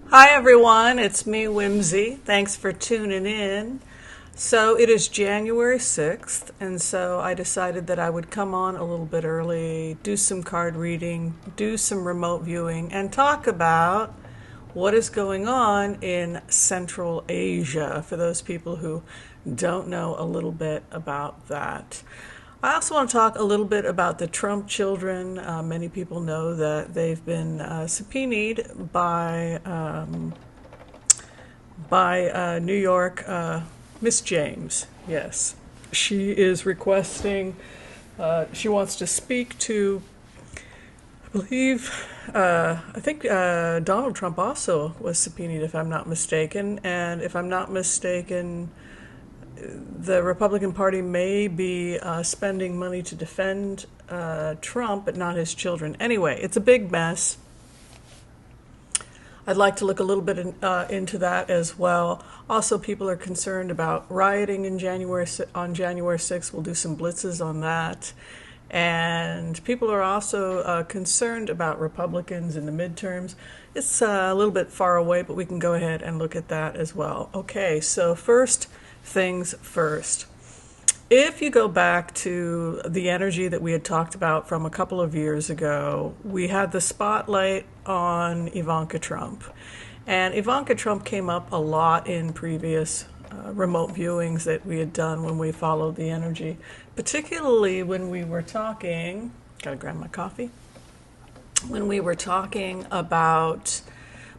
Hi everyone, it's me, Whimsy. Thanks for tuning in. So it is January 6th, and so I decided that I would come on a little bit early, do some card reading, do some remote viewing, and talk about what is going on in Central Asia for those people who don't know a little bit about that. I also want to talk a little bit about the Trump children. Many people know that they've been subpoenaed by New York Miss James. Yes, she is requesting. She wants to speak to. I think Donald Trump also was subpoenaed, if I'm not mistaken. And if I'm not mistaken, the Republican Party may be spending money to defend Trump, but not his children. Anyway, it's a big mess. I'd like to look a little bit into that as well. Also, people are concerned about rioting on January 6th. We'll do some blitzes on that. And people are also concerned about Republicans in the midterms. It's a little bit far away, but we can go ahead and look at that as well. Okay, so first things first. If you go back to the energy that we had talked about from a couple of years ago, we had the spotlight on Ivanka Trump. And Ivanka Trump came up a lot in previous remote viewings that we had done when we followed the energy, particularly when we were talking, gotta grab my coffee, when we were talking about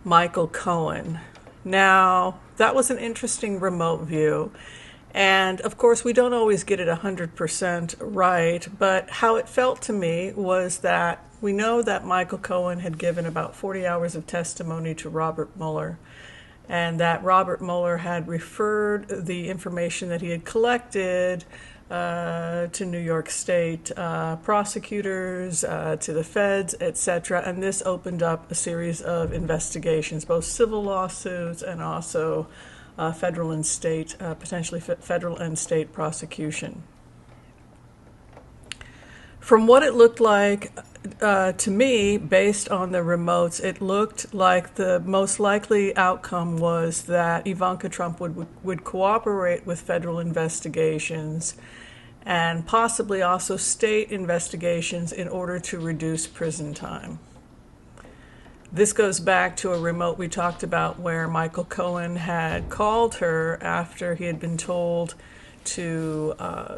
Michael Cohen. Now, that was an interesting remote view. And of course, we don't always get it 100% right, but how it felt to me was that we know that Michael Cohen had given about 40 hours of testimony to Robert Mueller, and that Robert Mueller had referred the information that he had collected to New York State prosecutors, to the feds, etc. And this opened up a series of investigations, both civil lawsuits and also federal and state, potentially federal and state prosecution. From what it looked like to me, based on the remotes, it looked like the most likely outcome was that Ivanka Trump would cooperate with federal investigations and possibly also state investigations in order to reduce prison time. This goes back to a remote we talked about where Michael Cohen had called her after he had been told to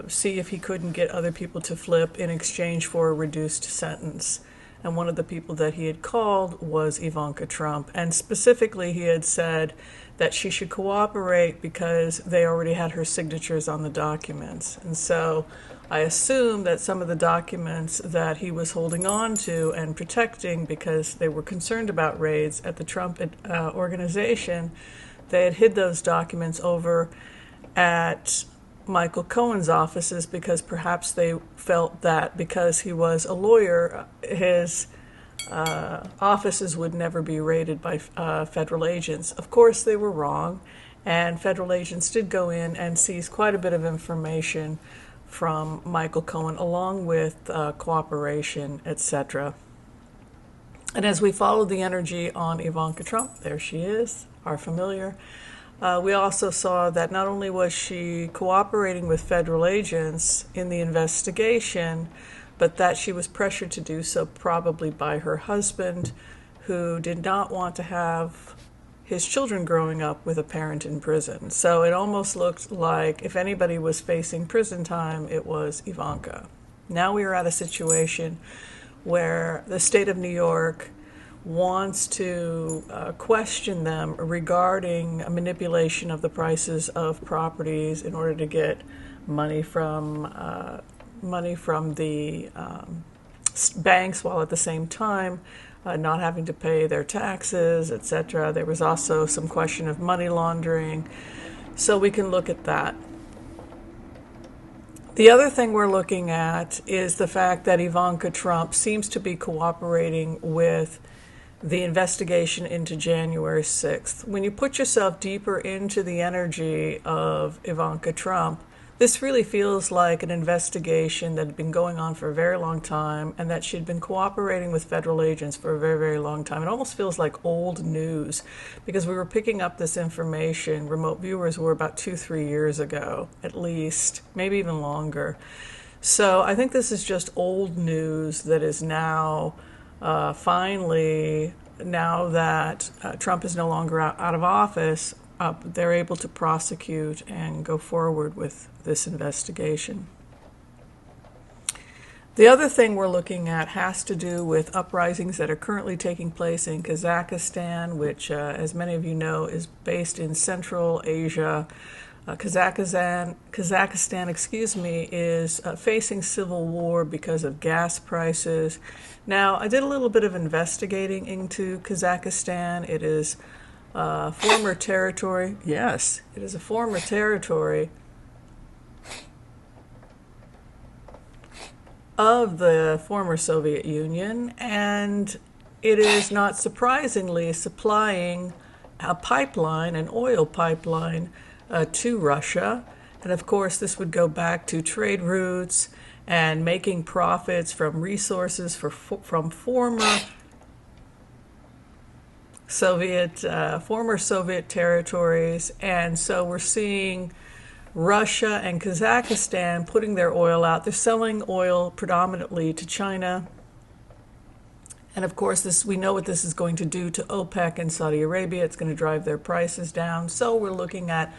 see if he couldn't get other people to flip in exchange for a reduced sentence. And one of the people that he had called was Ivanka Trump. And specifically, he had said that she should cooperate because they already had her signatures on the documents. And so I assume that some of the documents that he was holding on to and protecting because they were concerned about raids at the Trump organization, they had hid those documents over at Michael Cohen's offices because perhaps they felt that because he was a lawyer, his offices would never be raided by federal agents. Of course, they were wrong, and federal agents did go in and seize quite a bit of information from Michael Cohen, along with cooperation, etc. And as we followed the energy on Ivanka Trump, there she is, our familiar. We also saw that not only was she cooperating with federal agents in the investigation, but that she was pressured to do so probably by her husband, who did not want to have his children growing up with a parent in prison. So it almost looked like if anybody was facing prison time, it was Ivanka. Now we are at a situation where the state of New York wants to question them regarding a manipulation of the prices of properties in order to get money from the banks, while at the same time not having to pay their taxes, etc. There was also some question of money laundering, so we can look at that. The other thing we're looking at is the fact that Ivanka Trump seems to be cooperating with the investigation into January 6th. When you put yourself deeper into the energy of Ivanka Trump, this really feels like an investigation that had been going on for a very long time and that she'd been cooperating with federal agents for a very, very long time. It almost feels like old news because we were picking up this information, remote viewers were about 2-3 years ago, at least, maybe even longer. So I think this is just old news that is now finally, now that Trump is no longer out of office, they're able to prosecute and go forward with this investigation. The other thing we're looking at has to do with uprisings that are currently taking place in Kazakhstan, which, as many of you know, is based in Central Asia. Kazakhstan, is facing civil war because of gas prices. Now, I did a little bit of investigating into Kazakhstan. It is former territory. Yes, it is a former territory of the former Soviet Union, and it is not surprisingly supplying a pipeline, an oil pipeline, to Russia. And of course, this would go back to trade routes and making profits from resources from former Soviet territories. And so we're seeing Russia and Kazakhstan putting their oil out. They're selling oil predominantly to China. And of course, we know what this is going to do to OPEC and Saudi Arabia. It's going to drive their prices down. So we're looking at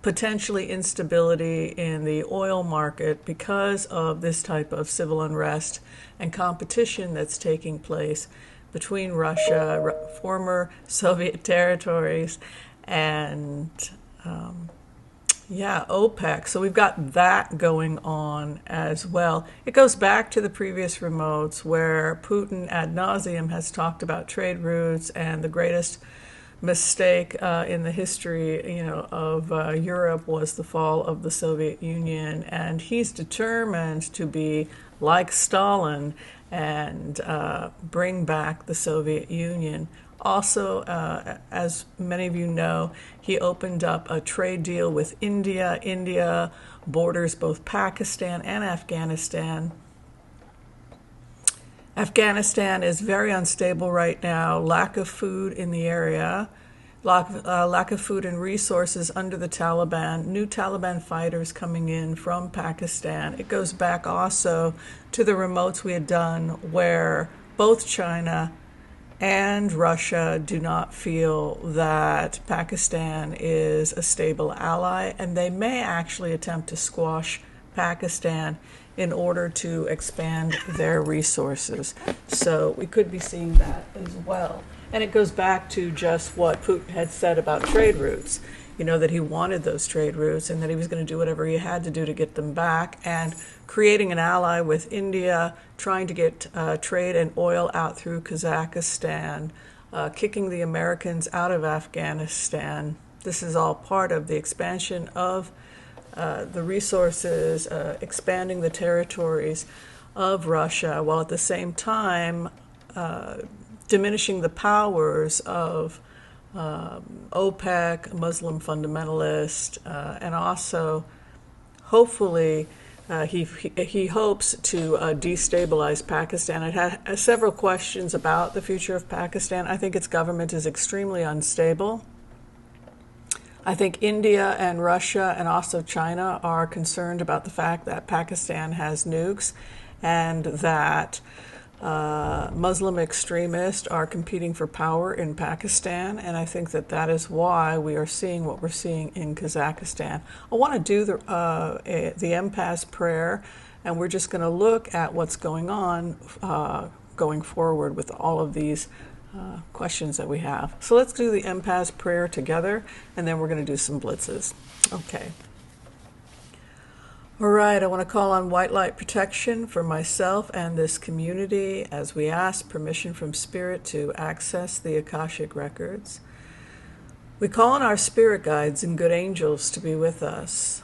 potentially instability in the oil market because of this type of civil unrest and competition that's taking place between Russia, former Soviet territories, and OPEC. So we've got that going on as well. It goes back to the previous remotes where Putin ad nauseum has talked about trade routes and the greatest mistake in the history, of Europe was the fall of the Soviet Union, and he's determined to be like Stalin and bring back the Soviet Union. Also, as many of you know, he opened up a trade deal with India. India borders both Pakistan and Afghanistan. Afghanistan is very unstable right now, lack of food in the area, lack of food and resources under the Taliban, new Taliban fighters coming in from Pakistan. It goes back also to the remotes we had done where both China and Russia do not feel that Pakistan is a stable ally, and they may actually attempt to squash Pakistan in order to expand their resources. So we could be seeing that as well. And it goes back to just what Putin had said about trade routes, that he wanted those trade routes and that he was going to do whatever he had to do to get them back, and creating an ally with India, trying to get trade and oil out through Kazakhstan, kicking the Americans out of Afghanistan. This is all part of the expansion of the resources, expanding the territories of Russia, while at the same time diminishing the powers of OPEC, Muslim fundamentalist, and also hopefully he hopes to destabilize Pakistan. I had several questions about the future of Pakistan. I think its government is extremely unstable. I think India and Russia and also China are concerned about the fact that Pakistan has nukes and that Muslim extremists are competing for power in Pakistan, and I think that is why we are seeing what we're seeing in Kazakhstan. I want to do the Empath prayer, and we're just going to look at what's going on going forward with all of these questions that we have. So let's do the Empath prayer together, and then we're going to do some blitzes. Okay. All right, I want to call on white light protection for myself and this community as we ask permission from Spirit to access the Akashic Records. We call on our spirit guides and good angels to be with us.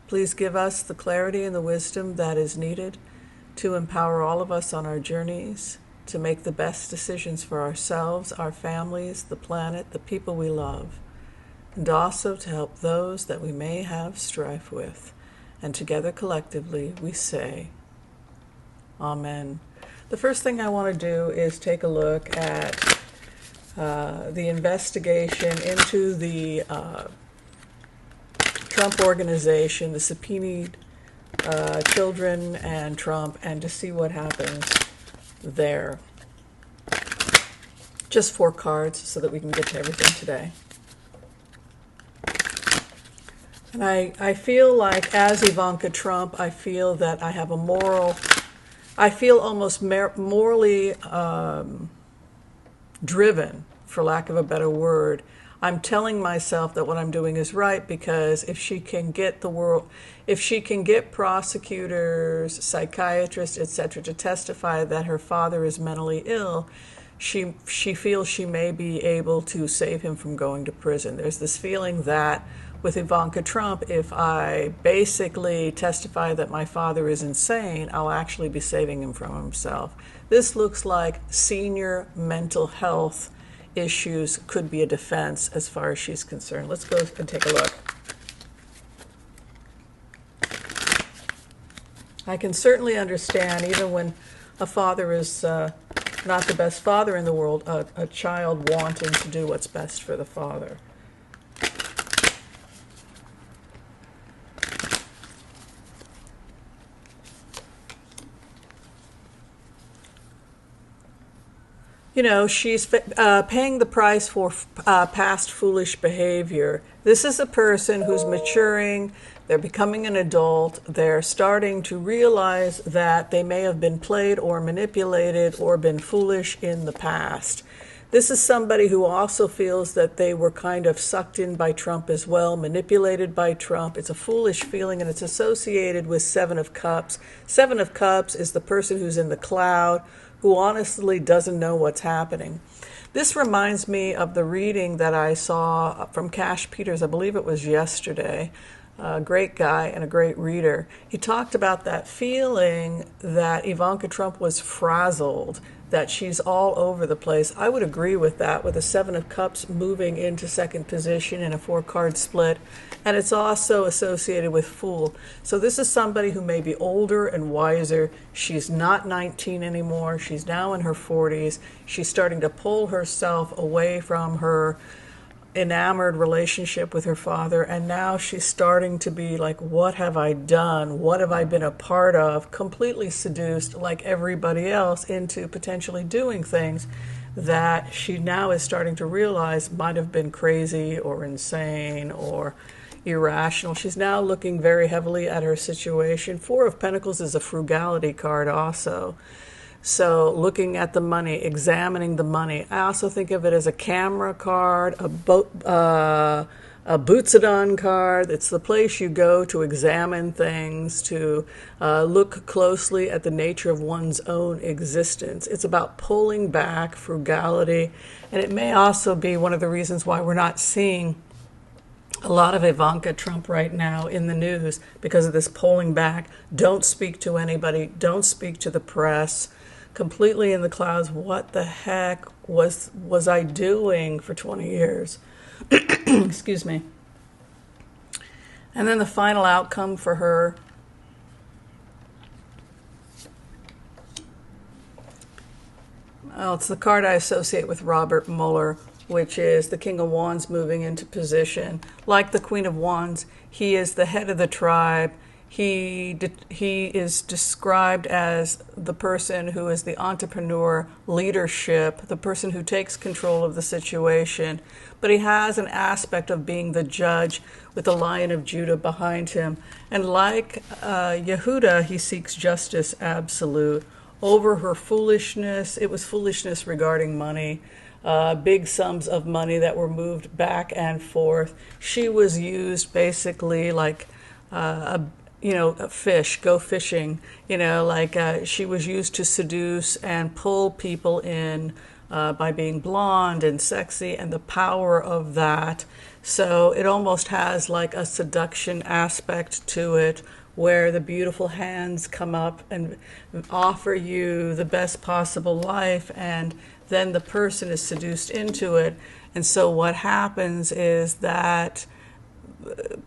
Please give us the clarity and the wisdom that is needed to empower all of us on our journeys, to make the best decisions for ourselves, our families, the planet, the people we love, and also to help those that we may have strife with. And together collectively we say, Amen. The first thing I want to do is take a look at the investigation into the Trump organization, the subpoenaed children and Trump, and to see what happens there. Just 4 cards so that we can get to everything today. And I feel like, as Ivanka Trump, I feel that I have a moral, I feel almost morally driven, for lack of a better word. I'm telling myself that what I'm doing is right, because if she can get if she can get prosecutors, psychiatrists, etc., to testify that her father is mentally ill, she feels she may be able to save him from going to prison. There's this feeling that with Ivanka Trump, if I basically testify that my father is insane, I'll actually be saving him from himself. This looks like senior mental health issues could be a defense as far as she's concerned. Let's go and take a look. I can certainly understand, even when a father is not the best father in the world, a child wanting to do what's best for the father. You know, she's paying the price for past foolish behavior. This is a person who's maturing, they're becoming an adult, they're starting to realize that they may have been played or manipulated or been foolish in the past. This is somebody who also feels that they were kind of sucked in by Trump as well, manipulated by Trump. It's a foolish feeling, and it's associated with 7 of Cups. 7 of Cups is the person who's in the cloud, who honestly doesn't know what's happening. This reminds me of the reading that I saw from Cash Peters, I believe it was yesterday. A great guy and a great reader. He talked about that feeling that Ivanka Trump was frazzled, that she's all over the place. I would agree with that, with a 7 of Cups moving into second position in a 4-card split. And it's also associated with Fool. So this is somebody who may be older and wiser. She's not 19 anymore. She's now in her 40s. She's starting to pull herself away from her enamored relationship with her father, and now she's starting to be like, what have I done? What have I been a part of? Completely seduced, like everybody else, into potentially doing things that she now is starting to realize might have been crazy or insane or irrational. She's now looking very heavily at her situation. 4 of Pentacles is a frugality card also. So looking at the money, examining the money. I also think of it as a camera card, a Bootsadon card. It's the place you go to examine things, to look closely at the nature of one's own existence. It's about pulling back, frugality, and it may also be one of the reasons why we're not seeing a lot of Ivanka Trump right now in the news, because of this pulling back. Don't speak to anybody. Don't speak to the press. Completely in the clouds. What the heck was I doing for 20 years? Excuse me. And then the final outcome for her. Well, it's the card I associate with Robert Mueller, which is the King of Wands moving into position. Like the Queen of Wands, he is the head of the tribe. He is described as the person who is the entrepreneur, leadership, the person who takes control of the situation. But he has an aspect of being the judge with the Lion of Judah behind him. And like Yehuda, he seeks justice absolute over her foolishness. It was foolishness regarding money. Big sums of money that were moved back and forth. She was used basically like a fish, go fishing, she was used to seduce and pull people in by being blonde and sexy and the power of that. So it almost has like a seduction aspect to it, where the beautiful hands come up and offer you the best possible life, and then the person is seduced into it. And so what happens is that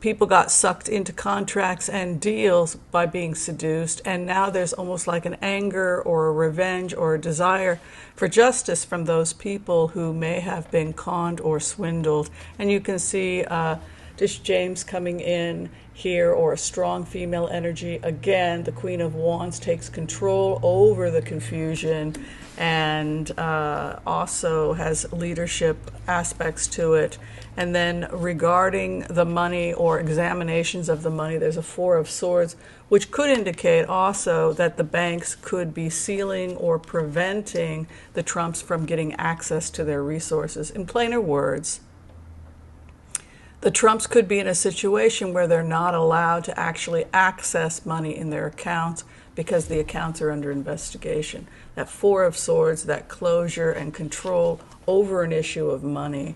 people got sucked into contracts and deals by being seduced, and now there's almost like an anger or a revenge or a desire for justice from those people who may have been conned or swindled. And you can see Leticia James coming in here, or a strong female energy. Again, the Queen of Wands takes control over the confusion and also has leadership aspects to it. And then regarding the money or examinations of the money, there's a Four of Swords, which could indicate also that the banks could be sealing or preventing the Trumps from getting access to their resources. In plainer words, the Trumps could be in a situation where they're not allowed to actually access money in their accounts because the accounts are under investigation. That Four of Swords, that closure and control over an issue of money.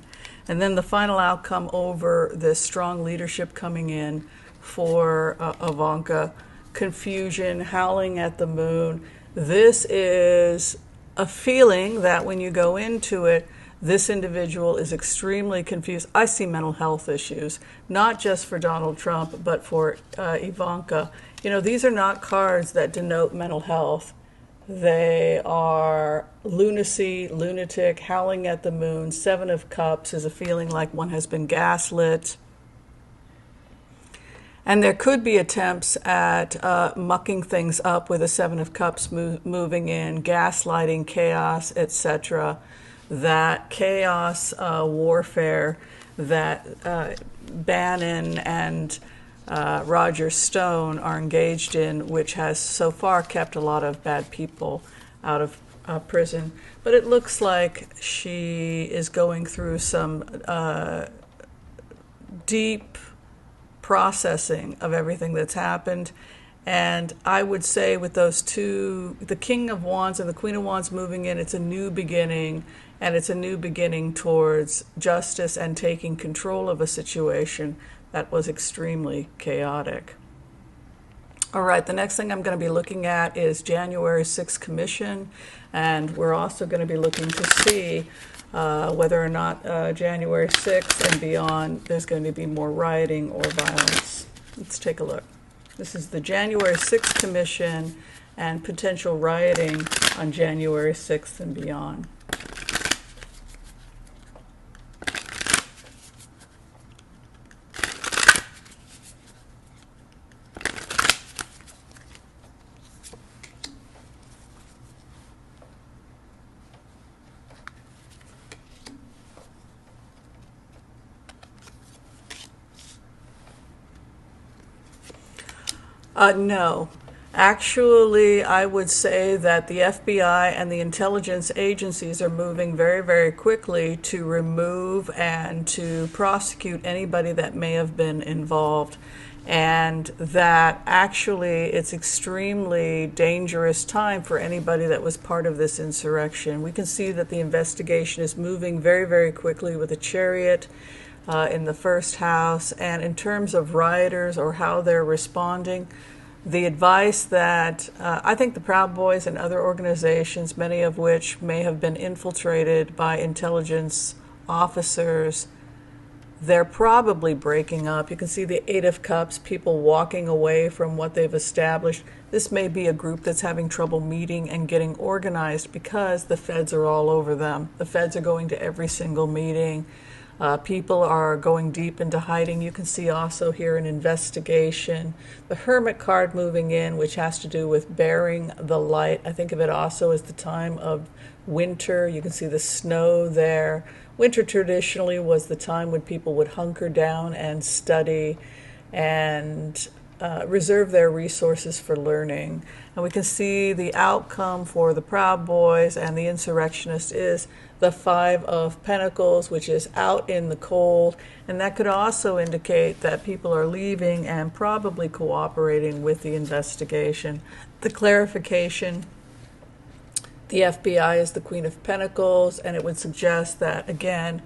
And then the final outcome over this strong leadership coming in for Ivanka, confusion, howling at the moon. This is a feeling that when you go into it, this individual is extremely confused. I see mental health issues, not just for Donald Trump, but for Ivanka. You know, these are not cards that denote mental health. They are lunacy, lunatic, howling at the moon. Seven of Cups is a feeling like one has been gaslit. And there could be attempts at mucking things up with a Seven of Cups moving in, gaslighting, chaos, etc. That chaos warfare that Bannon and Roger Stone are engaged in, which has so far kept a lot of bad people out of prison. But it looks like she is going through some deep processing of everything that's happened. And I would say with those two, the King of Wands and the Queen of Wands moving in, it's a new beginning. And it's a new beginning towards justice and taking control of a situation that was extremely chaotic. All right, the next thing I'm going to be looking at is January 6th Commission, and we're also going to be looking to see whether or not January 6th and beyond there's going to be more rioting or violence. Let's take a look. This is the January 6th Commission and potential rioting on January 6th and beyond. No. Actually, I would say that the FBI and the intelligence agencies are moving very, very quickly to remove and to prosecute anybody that may have been involved. And that actually it's extremely dangerous time for anybody that was part of this insurrection. We can see that the investigation is moving very, very quickly with a chariot in the first house. And in terms of rioters or how they're responding, the advice that I think the Proud Boys and other organizations, many of which may have been infiltrated by intelligence officers, they're probably breaking up. You can see the Eight of Cups, people walking away from what they've established. This may be a group that's having trouble meeting and getting organized because the feds are all over them. The feds are going to every single meeting. People are going deep into hiding. You can see also here an investigation. The Hermit card moving in, which has to do with bearing the light. I think of it also as the time of winter. You can see the snow there. Winter traditionally was the time when people would hunker down and study and reserve their resources for learning. And we can see the outcome for the Proud Boys and the insurrectionists is the Five of Pentacles, which is out in the cold. And that could also indicate that people are leaving and probably cooperating with the investigation. The clarification, the FBI is the Queen of Pentacles, and it would suggest that, again,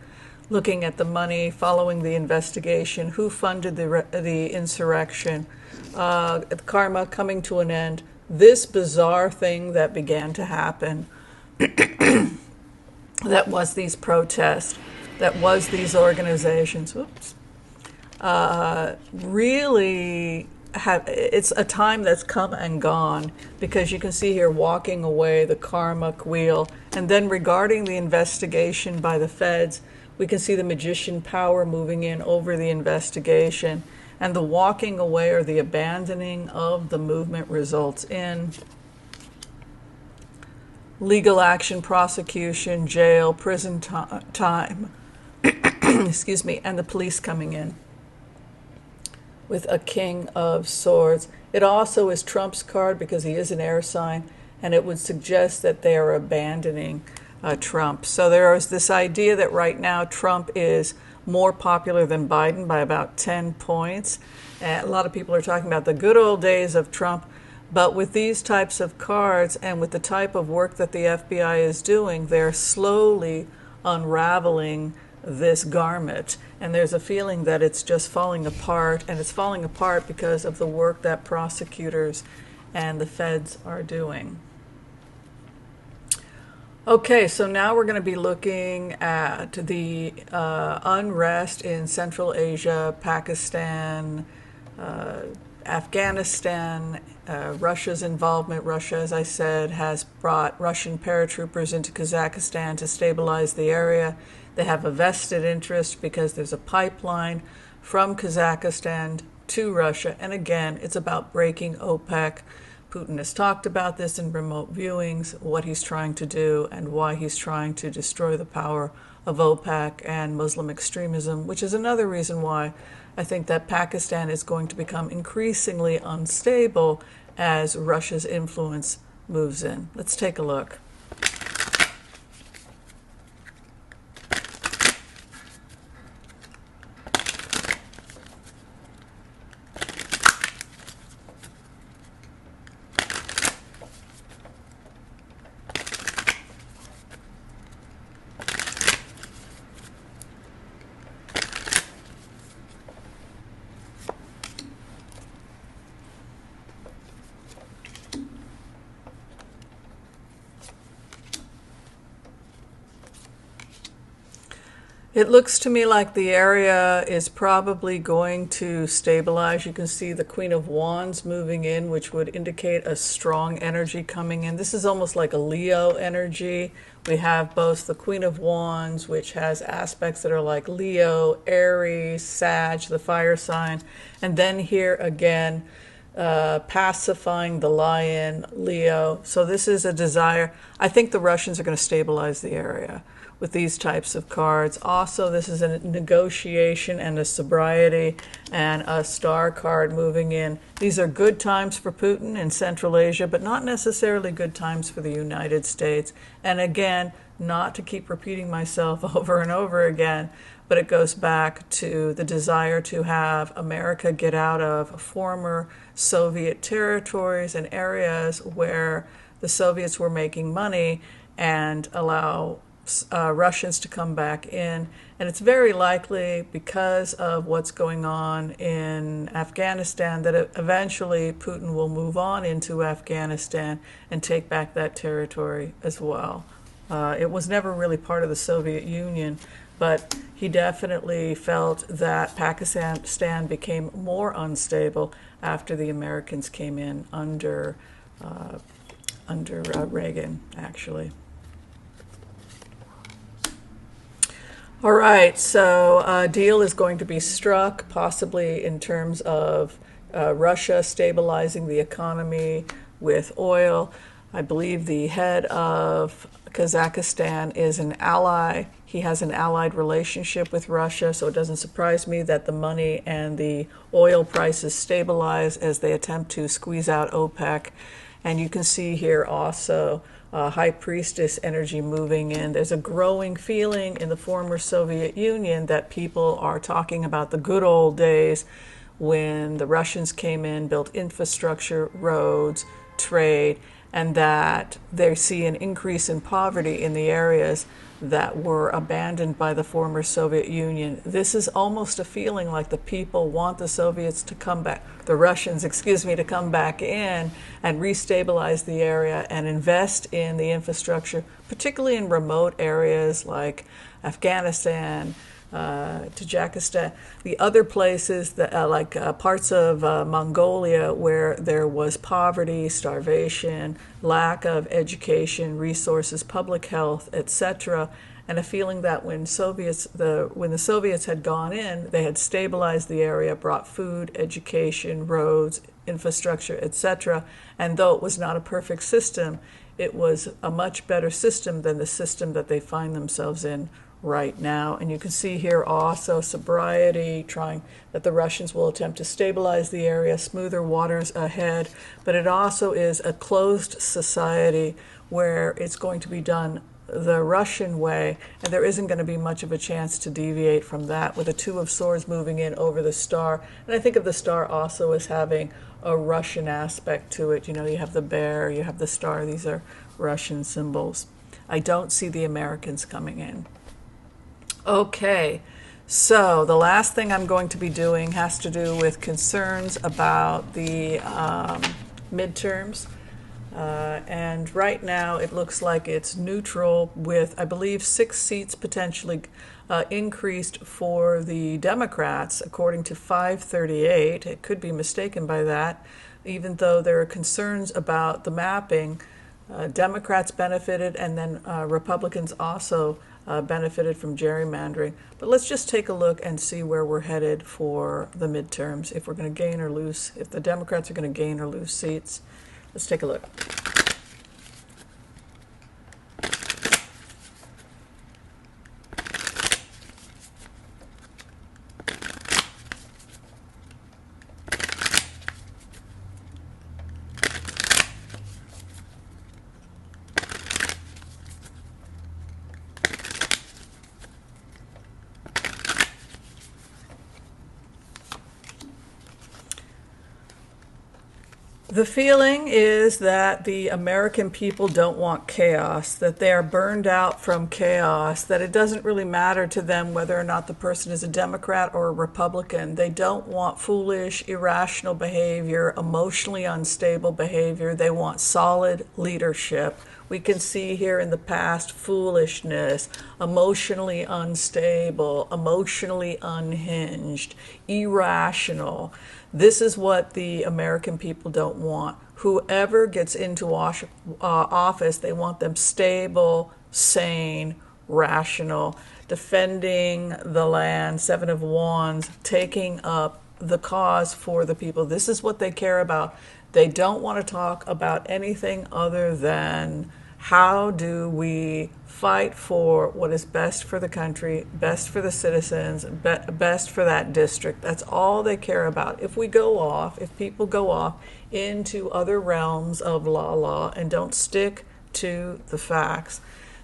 looking at the money, following the investigation, who funded the insurrection, karma coming to an end. This bizarre thing that began to happen, that was these protests, that was these organizations, really it's a time that's come and gone, because you can see here walking away the karmic wheel. And then regarding the investigation by the feds, we can see the magician power moving in over the investigation, and the walking away or the abandoning of the movement results in legal action, prosecution, jail, prison time, excuse me, and the police coming in with a King of Swords. It also is Trump's card because he is an air sign, and it would suggest that they are abandoning Trump. So there is this idea that right now Trump is more popular than Biden by about 10 points. And a lot of people are talking about the good old days of Trump, but with these types of cards and with the type of work that the FBI is doing, they're slowly unraveling this garment, and there's a feeling that it's just falling apart, and it's falling apart because of the work that prosecutors and the feds are doing. Okay, so now we're going to be looking at the unrest in Central Asia, Pakistan, Afghanistan, Russia's involvement. Russia, as I said, has brought Russian paratroopers into Kazakhstan to stabilize the area. They have a vested interest because there's a pipeline from Kazakhstan to Russia. And again, it's about breaking OPEC. Putin has talked about this in remote viewings, what he's trying to do and why he's trying to destroy the power of OPEC and Muslim extremism, which is another reason why I think that Pakistan is going to become increasingly unstable as Russia's influence moves in. Let's take a look. It looks to me like the area is probably going to stabilize. You can see the Queen of Wands moving in, which would indicate a strong energy coming in. This is almost like a Leo energy. We have both the Queen of Wands, which has aspects that are like Leo, Aries, Sag, the fire sign, and then here again, pacifying the lion, Leo. So this is a desire. I think the Russians are going to stabilize the area with these types of cards. Also, this is a negotiation and a sobriety and a star card moving in. These are good times for Putin in Central Asia, but not necessarily good times for the United States. And again, not to keep repeating myself over and over again, but it goes back to the desire to have America get out of former Soviet territories and areas where the Soviets were making money and allow Russians to come back in. And it's very likely, because of what's going on in Afghanistan, that eventually Putin will move on into Afghanistan and take back that territory as well. It was never really part of the Soviet Union, but he definitely felt that Pakistan became more unstable after the Americans came in under Reagan, actually. All right, so a deal is going to be struck, possibly in terms of Russia stabilizing the economy with oil. I believe the head of Kazakhstan is an ally. He has an allied relationship with Russia, so it doesn't surprise me that the money and the oil prices stabilize as they attempt to squeeze out OPEC. And you can see here also High Priestess energy moving in. There's a growing feeling in the former Soviet Union that people are talking about the good old days when the Russians came in, built infrastructure, roads, trade, and that they see an increase in poverty in the areas that were abandoned by the former Soviet Union. This is almost a feeling like the people want the Soviets to come back, the Russians, excuse me, to come back in and restabilize the area and invest in the infrastructure, particularly in remote areas like Afghanistan, Kazakhstan, the other places that, like parts of Mongolia where there was poverty, starvation, lack of education, resources, public health, etc., and a feeling that when the Soviets had gone in, they had stabilized the area, brought food, education, roads, infrastructure, etc. And though it was not a perfect system, it was a much better system than the system that they find themselves in right now. And you can see here also sobriety, trying that the Russians will attempt to stabilize the area, smoother waters ahead, but it also is a closed society where it's going to be done the Russian way, and there isn't going to be much of a chance to deviate from that, with the Two of Swords moving in over the star. And I think of the star also as having a Russian aspect to it. You know, you have the bear, you have the star, these are Russian symbols. I don't see the Americans coming in. Okay, so the last thing I'm going to be doing has to do with concerns about the midterms. And right now it looks like it's neutral with, I believe, 6 seats potentially increased for the Democrats, according to 538. It could be mistaken by that, even though there are concerns about the mapping. Democrats benefited, and then Republicans also benefited from gerrymandering. But let's just take a look and see where we're headed for the midterms, if we're going to gain or lose, if the Democrats are going to gain or lose seats. Let's take a look. The feeling is that the American people don't want chaos, that they are burned out from chaos, that it doesn't really matter to them whether or not the person is a Democrat or a Republican. They don't want foolish, irrational behavior, emotionally unstable behavior. They want solid leadership. We can see here in the past foolishness, emotionally unstable, emotionally unhinged, irrational. This is what the American people don't want. Whoever gets into office, they want them stable, sane, rational, defending the land, 7 of Wands, taking up the cause for the people. This is what they care about. They don't want to talk about anything other than how do we fight for what is best for the country, best for the citizens, best for that district. That's all they care about. If people go off into other realms of law and don't stick to the facts,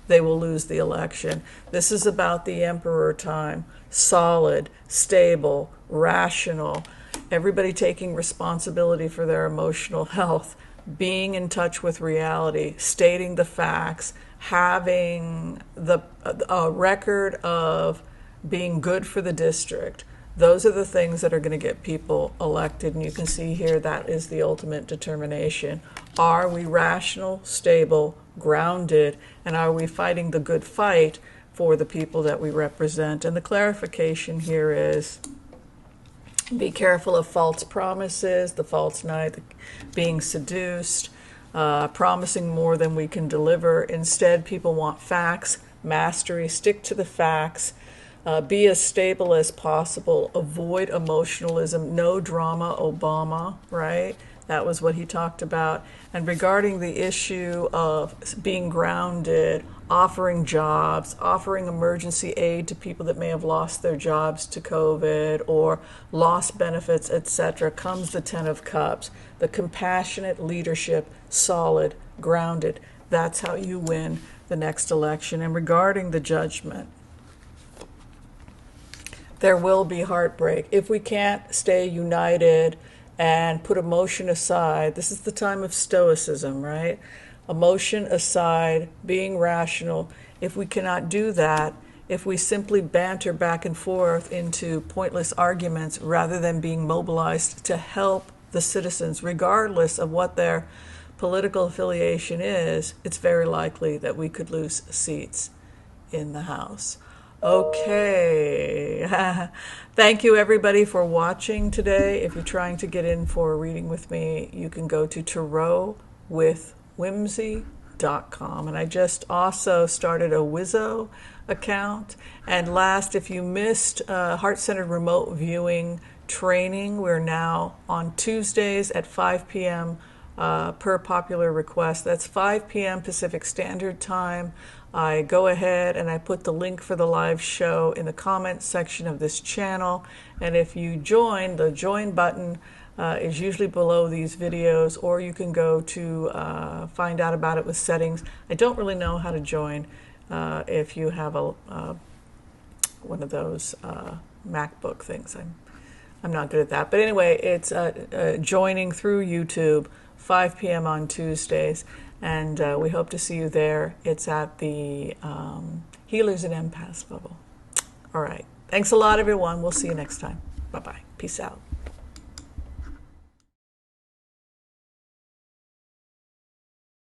they will lose the election. This is about the emperor time. Solid, stable, rational, everybody taking responsibility for their emotional health, being in touch with reality, stating the facts, having a record of being good for the district. Those are the things that are going to get people elected. And you can see here that is the ultimate determination. Are we rational, stable, grounded, and are we fighting the good fight for the people that we represent? And the clarification here is, be careful of false promises, the false knight, being seduced, promising more than we can deliver. Instead, people want facts, mastery, stick to the facts, be as stable as possible, avoid emotionalism, no drama, Obama, right? That was what he talked about. And regarding the issue of being grounded, offering jobs, offering emergency aid to people that may have lost their jobs to COVID or lost benefits, etc., comes the 10 of Cups. The compassionate leadership, solid, grounded. That's how you win the next election. And regarding the judgment, there will be heartbreak. If we can't stay united and put emotion aside. This is the time of stoicism, right? Emotion aside, being rational. If we cannot do that, if we simply banter back and forth into pointless arguments rather than being mobilized to help the citizens, regardless of what their political affiliation is, it's very likely that we could lose seats in the House. Okay. Thank you, everybody, for watching today. If you're trying to get in for a reading with me, you can go to tarotwithwhimsy.com. And I just also started a Wizzo account. And last, if you missed Heart-Centered Remote Viewing training, we're now on Tuesdays at 5 p.m. Per popular request. That's 5 p.m. Pacific Standard Time. I go ahead and I put the link for the live show in the comments section of this channel. And if you join, the join button is usually below these videos, or you can go to find out about it with settings. I don't really know how to join if you have a one of those MacBook things. I'm not good at that. But anyway, it's joining through YouTube, 5 p.m. on Tuesdays. And we hope to see you there. It's at the Healers and Empaths bubble. All right. Thanks a lot, everyone. We'll see you next time. Bye-bye. Peace out.